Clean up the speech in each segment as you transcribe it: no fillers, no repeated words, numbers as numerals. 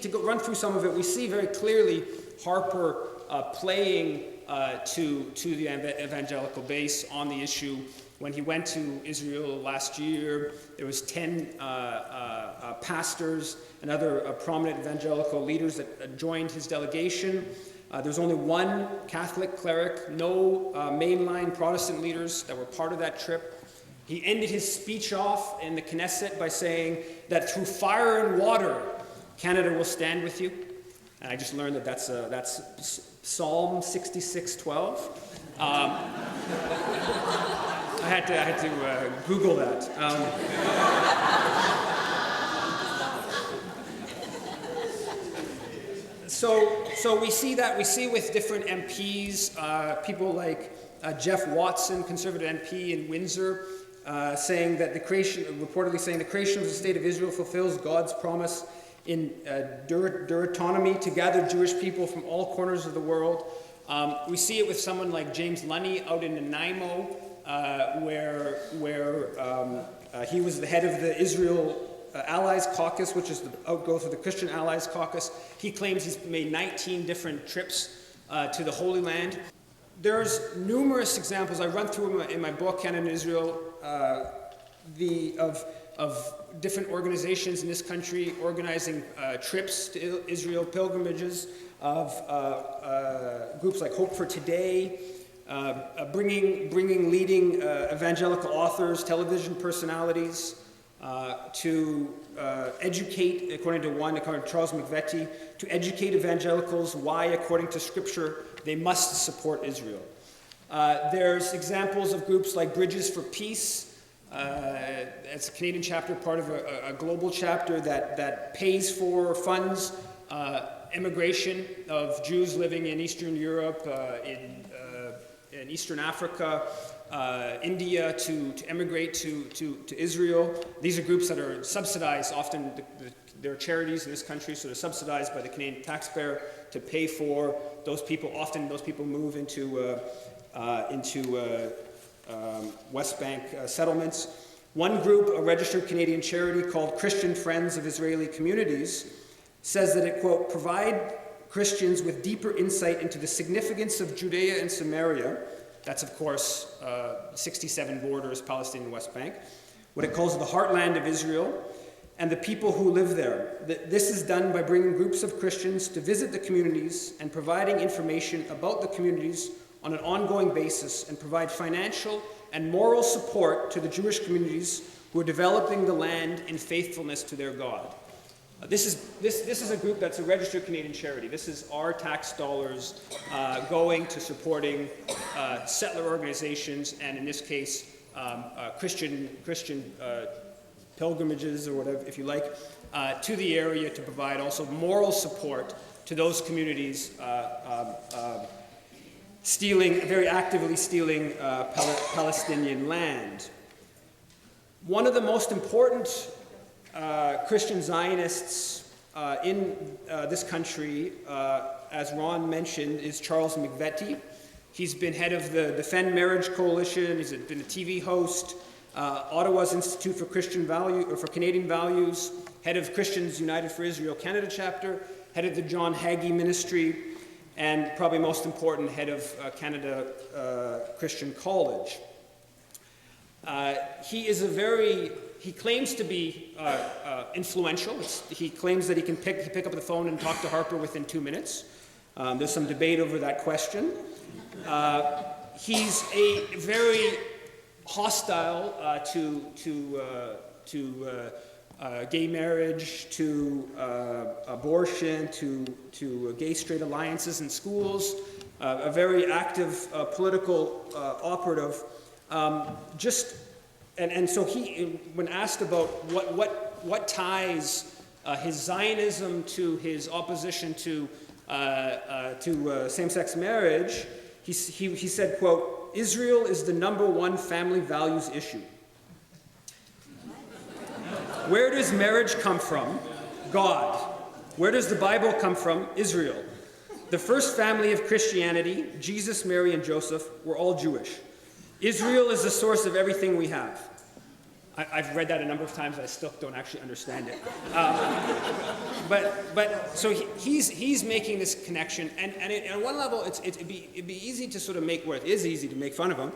to go run through some of it, we see very clearly Harper playing to the evangelical base on the issue. When he went to Israel last year, there was 10 pastors and other prominent evangelical leaders that joined his delegation. There's only one Catholic cleric, no mainline Protestant leaders that were part of that trip. He ended his speech off in the Knesset by saying that through fire and water, Canada will stand with you. And I just learned that that's Psalm 66:12. I had to Google that. So we see that. We see with different MPs, people like Jeff Watson, Conservative MP in Windsor, reportedly saying the creation of the State of Israel fulfills God's promise in Deuteronomy to gather Jewish people from all corners of the world. We see it with someone like James Lunny out in Nanaimo, where he was the head of the Israel Allies Caucus, which is the outgrowth of the Christian Allies Caucus. He claims he's made 19 different trips to the Holy Land. There's numerous examples I run through in my book, Canada and Israel, of different organizations in this country organizing trips to Israel, pilgrimages, of groups like Hope for Today, bringing leading evangelical authors, television personalities, to educate, according to Charles McVetty, to educate evangelicals why, according to Scripture, they must support Israel. There's examples of groups like Bridges for Peace. It's a Canadian chapter, part of a global chapter that pays for, funds immigration of Jews living in Eastern Europe, in Eastern Africa, India, to emigrate to Israel. These are groups that are subsidized. Often there are charities in this country, so they're subsidized by the Canadian taxpayer to pay for those people. Often those people move into West Bank settlements. One group, a registered Canadian charity called Christian Friends of Israeli Communities, says that it, quote, provide Christians with deeper insight into the significance of Judea and Samaria. That's, of course, 67 borders, Palestinian West Bank, what it calls the heartland of Israel, and the people who live there. This is done by bringing groups of Christians to visit the communities and providing information about the communities on an ongoing basis, and provide financial and moral support to the Jewish communities who are developing the land in faithfulness to their God. This is a group that's a registered Canadian charity. This is our tax dollars going to supporting settler organizations, and in this case, Christian pilgrimages, or whatever, if you like, to the area to provide also moral support to those communities very actively stealing Palestinian land. One of the most important Christian Zionists in this country, as Ron mentioned, is Charles McVetty. He's been head of the Defend Marriage Coalition. He's been a TV host, Ottawa's Institute for Canadian Values, head of Christians United for Israel Canada chapter, head of the John Hagee Ministry, and probably most important, head of Canada Christian College. He claims to be influential. He claims that he can pick up the phone and talk to Harper within 2 minutes. There's some debate over that question. He's very hostile to gay marriage, to abortion, to gay-straight alliances in schools, a very active political operative. And so he, when asked about what ties his Zionism to his opposition to same-sex marriage, he said, quote, Israel is the #1 family values issue. Where does marriage come from? God. Where does the Bible come from? Israel. The first family of Christianity, Jesus, Mary, and Joseph, were all Jewish. Israel is the source of everything we have. I've read that a number of times. I still don't actually understand it. But so he's making this connection, and on one level, it'd be easy to sort of make, where it is easy to make fun of him,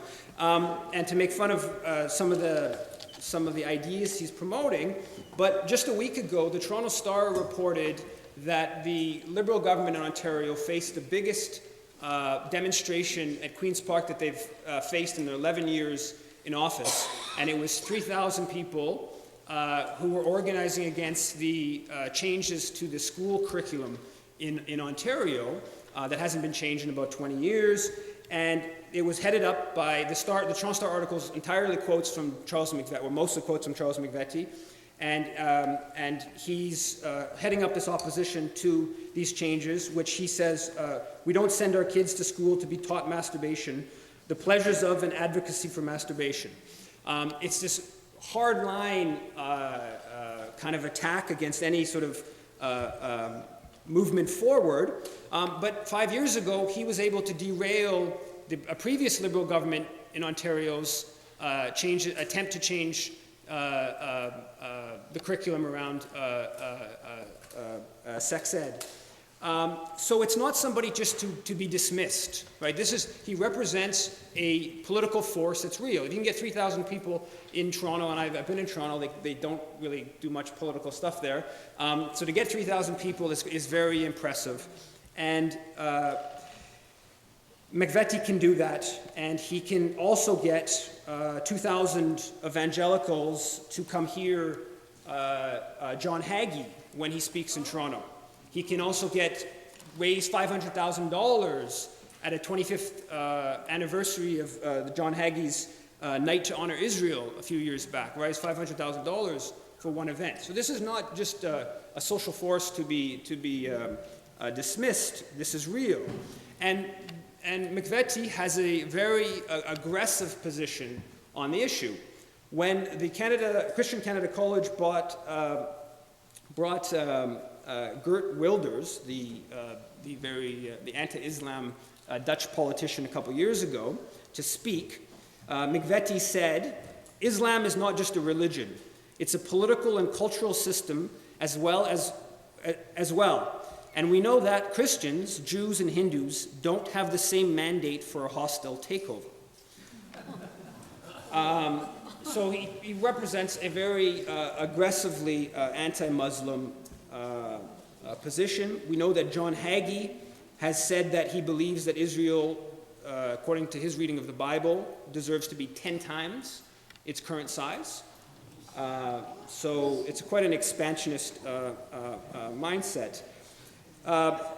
and to make fun of some of the ideas he's promoting. But just a week ago, the Toronto Star reported that the Liberal government in Ontario faced the biggest demonstration at Queen's Park that they've faced in their 11 years in office, and it was 3,000 people who were organizing against the changes to the school curriculum in Ontario that hasn't been changed in about 20 years, and it was headed up by the Toronto Star articles entirely quotes from Charles McVetty, or mostly quotes from Charles McVetty, and he's heading up this opposition to these changes, which he says, we don't send our kids to school to be taught masturbation, the pleasures of and advocacy for masturbation. It's this hard line kind of attack against any sort of movement forward. But 5 years ago, he was able to derail a previous Liberal government in Ontario's attempt to change the curriculum around sex ed. So it's not somebody just to be dismissed, right? He represents a political force that's real. If you can get 3,000 people in Toronto, and I've been in Toronto, they don't really do much political stuff there. So to get 3,000 people is very impressive. And McVetty can do that, and he can also get 2,000 evangelicals to come hear John Hagee when he speaks in Toronto. He can also raise $500,000 at a 25th anniversary of John Hagee's Night to Honor Israel a few years back, raise $500,000 for one event. So this is not just a social force to be dismissed. This is real. And McVetty has a very aggressive position on the issue. When the Christian Canada College brought Geert Wilders, the anti-Islam Dutch politician, a couple years ago, to speak, McVetty said, "Islam is not just a religion; it's a political and cultural system as well. And we know that Christians, Jews, and Hindus don't have the same mandate for a hostile takeover." So he represents a very aggressively anti-Muslim position. We know that John Hagee has said that he believes that Israel, according to his reading of the Bible, deserves to be 10 times its current size. So it's quite an expansionist mindset.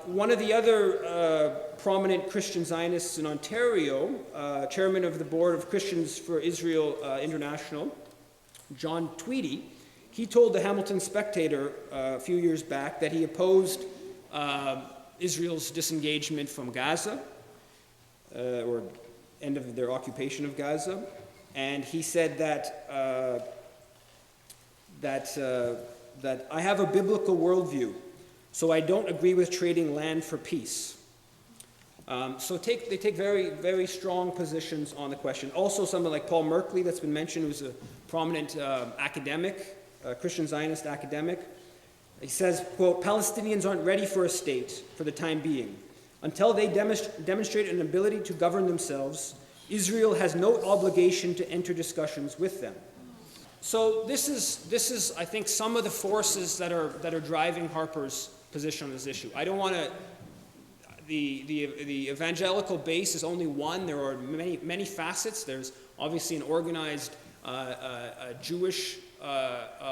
One of the other prominent Christian Zionists in Ontario, chairman of the board of Christians for Israel International, John Tweedy, he told the Hamilton Spectator a few years back that he opposed Israel's disengagement from Gaza, or end of their occupation of Gaza, and he said that I have a biblical worldview, so I don't agree with trading land for peace. So they take very, very strong positions on the question. Also, someone like Paul Merkley, that's been mentioned, who's a prominent academic, Christian Zionist academic. He says, quote, "Palestinians aren't ready for a state for the time being. Until they demonstrate an ability to govern themselves, Israel has no obligation to enter discussions with them." So this is, I think, some of the forces that are driving Harper's position on this issue. I don't want to. The evangelical base is only one. There are many facets. There's obviously an organized Jewish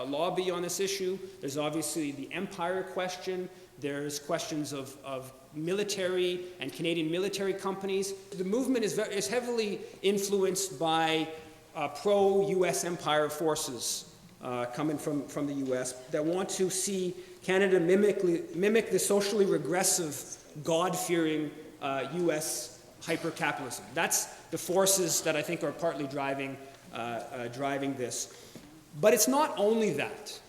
lobby on this issue. There's obviously the empire question. There's questions of military and Canadian military companies. The movement is heavily influenced by pro-U.S. empire forces coming from the U.S. that want to see Canada mimic the socially regressive, God-fearing U.S. hyper-capitalism. That's the forces that I think are partly driving this. But it's not only that,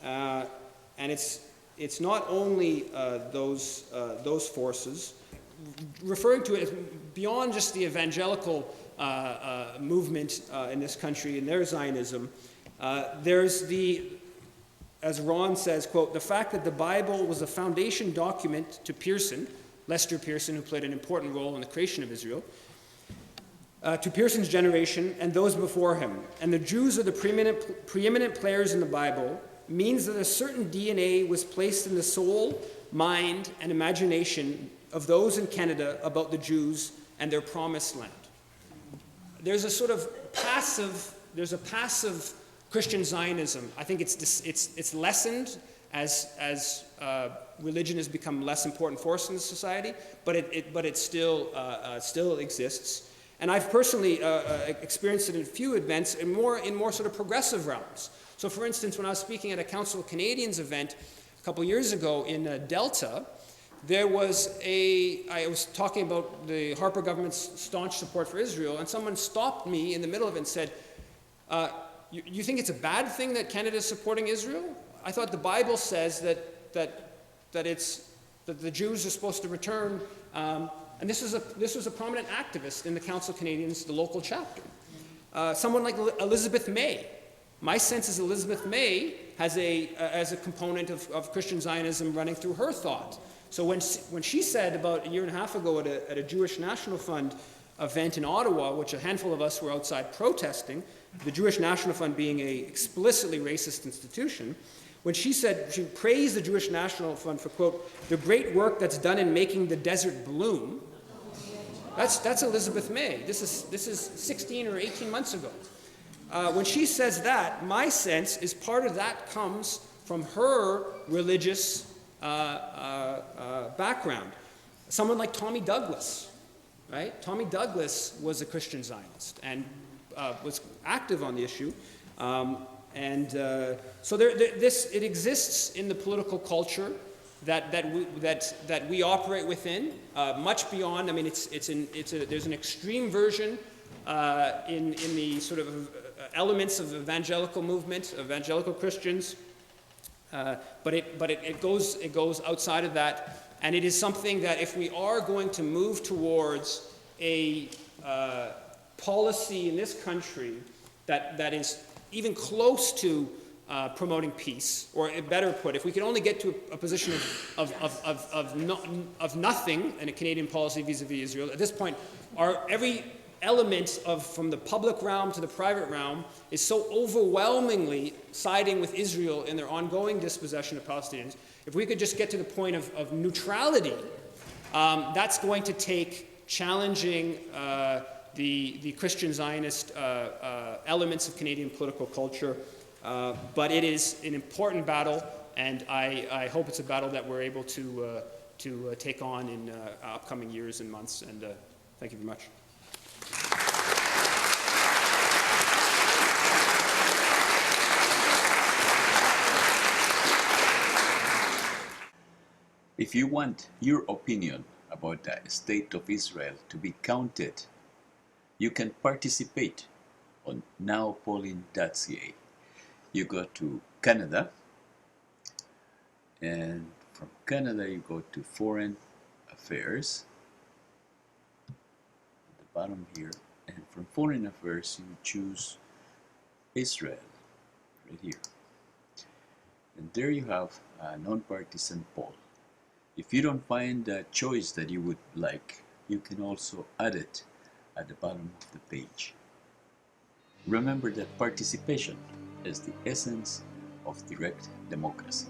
and it's not only those forces. referring to it as beyond just the evangelical movement in this country and their Zionism. There's the, as Ron says, quote, the fact that the Bible was a foundation document to Pearson, Lester Pearson, who played an important role in the creation of Israel, to Pearson's generation and those before him. And the Jews are the preeminent players in the Bible means that a certain DNA was placed in the soul, mind, and imagination of those in Canada about the Jews and their promised land. There's a sort of passive Christian Zionism. I think it's lessened as religion has become less important force in the society, but it still exists. And I've personally experienced it in a few events in more sort of progressive realms. So, for instance, when I was speaking at a Council of Canadians event a couple years ago in Delta, I was talking about the Harper government's staunch support for Israel, and someone stopped me in the middle of it and said, you think it's a bad thing that Canada is supporting Israel? I thought the Bible says that the Jews are supposed to return. And this was a prominent activist in the Council of Canadians, the local chapter. Someone like Elizabeth May. My sense is Elizabeth May has a component of Christian Zionism running through her thought. So when she said about a year and a half ago at a Jewish National Fund event in Ottawa, which a handful of us were outside protesting, the Jewish National Fund being an explicitly racist institution, when she praised the Jewish National Fund for, quote, the great work that's done in making the desert bloom. That's Elizabeth May. This is 16 or 18 months ago. When she says that, my sense is part of that comes from her religious background. Someone like Tommy Douglas, right? Tommy Douglas was a Christian Zionist and was active on the issue. So it exists in the political culture that we operate within, much beyond. I mean, there's an extreme version in the sort of elements of evangelical movement, evangelical Christians, but it goes outside of that, and it is something that if we are going to move towards a policy in this country that is even close to promoting peace, or better put, if we can only get to a position of nothing in a Canadian policy vis-a-vis Israel, at this point, every element from the public realm to the private realm is so overwhelmingly siding with Israel in their ongoing dispossession of Palestinians. If we could just get to the point of neutrality, that's going to take challenging the Christian Zionist elements of Canadian political culture. But it is an important battle, and I hope it's a battle that we're able to take on in upcoming years and months. And thank you very much. If you want your opinion about the state of Israel to be counted, you can participate on nowpolling.ca. You go to Canada, and from Canada you go to Foreign Affairs, at the bottom here, and from Foreign Affairs you choose Israel, right here. And there you have a non-partisan poll. If you don't find a choice that you would like, you can also add it at the bottom of the page. Remember that participation is the essence of direct democracy.